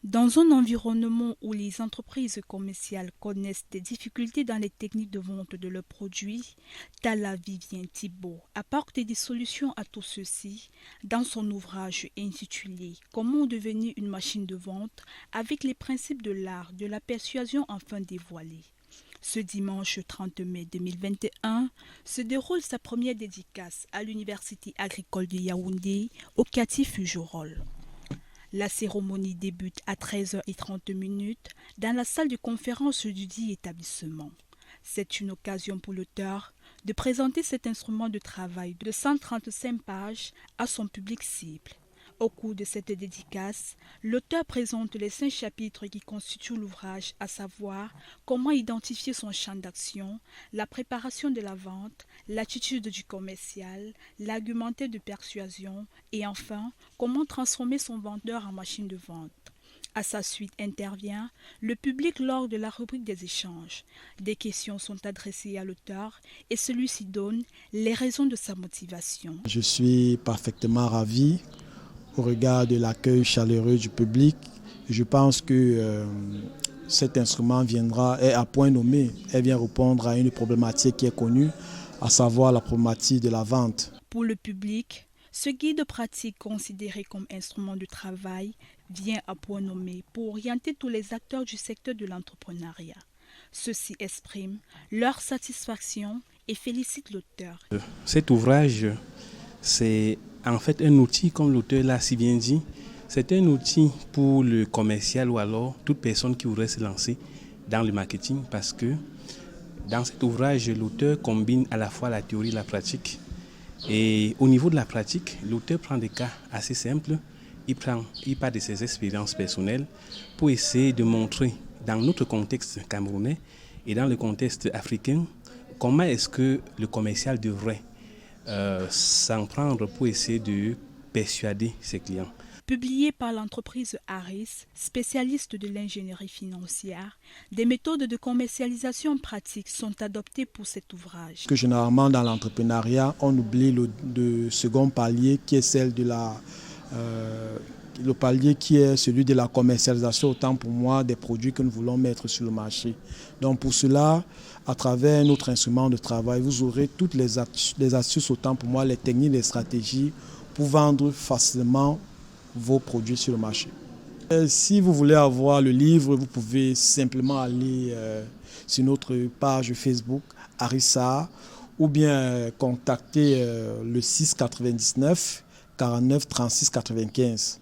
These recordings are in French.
Dans un environnement où les entreprises commerciales connaissent des difficultés dans les techniques de vente de leurs produits, Tala Vivien Thibault apporte des solutions à tout ceci dans son ouvrage intitulé Comment devenir une machine de vente avec les principes de l'art de la persuasion enfin dévoilés. Ce dimanche 30 mai 2021 se déroule sa première dédicace à l'Université agricole de Yaoundé au Kati Fujorol. La cérémonie débute à 13h30 dans la salle de conférence du dit établissement. C'est une occasion pour l'auteur de présenter cet instrument de travail de 135 pages à son public cible. Au cours de cette dédicace, l'auteur présente les 5 chapitres qui constituent l'ouvrage, à savoir comment identifier son champ d'action, la préparation de la vente, l'attitude du commercial, l'argumentaire de persuasion et enfin comment transformer son vendeur en machine de vente. À sa suite intervient le public lors de la rubrique des échanges. Des questions sont adressées à l'auteur et celui-ci donne les raisons de sa motivation. Je suis parfaitement ravi au regard de l'accueil chaleureux du public. Je pense que cet instrument est à point nommé. Elle vient répondre à une problématique qui est connue, à savoir la problématique de la vente. Pour le public, ce guide pratique considéré comme instrument de travail vient à point nommé pour orienter tous les acteurs du secteur de l'entrepreneuriat. Ceux-ci expriment leur satisfaction et félicitent l'auteur. Cet ouvrage, c'est en fait un outil, comme l'auteur l'a si bien dit, c'est un outil pour le commercial ou alors toute personne qui voudrait se lancer dans le marketing parce que dans cet ouvrage, l'auteur combine à la fois la théorie et la pratique. Et au niveau de la pratique, l'auteur prend des cas assez simples, il part de ses expériences personnelles pour essayer de montrer dans notre contexte camerounais et dans le contexte africain comment est-ce que le commercial devrait s'en prendre pour essayer de persuader ses clients. Publié par l'entreprise Harris, spécialiste de l'ingénierie financière, des méthodes de commercialisation pratiques sont adoptées pour cet ouvrage. Que généralement dans l'entrepreneuriat, on oublie le second palier qui est le palier qui est celui de la commercialisation, autant pour moi des produits que nous voulons mettre sur le marché. Donc pour cela, à travers notre instrument de travail, vous aurez toutes les astuces, autant pour moi les techniques, les stratégies pour vendre facilement vos produits sur le marché. Si vous voulez avoir le livre, vous pouvez simplement aller sur notre page Facebook Harissa ou bien contacter le 699 49 36 95.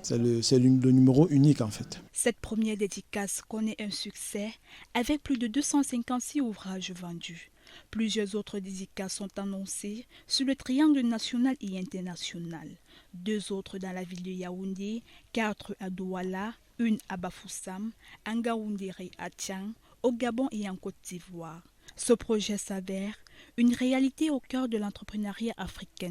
C'est le numéro unique en fait. Cette première dédicace connaît un succès avec plus de 256 ouvrages vendus. Plusieurs autres dédicaces sont annoncées sur le triangle national et international. 2 autres dans la ville de Yaoundé, 4 à Douala, 1 à Bafoussam, à Ngaoundéré à Tian, au Gabon et en Côte d'Ivoire. Ce projet s'avère une réalité au cœur de l'entrepreneuriat africain.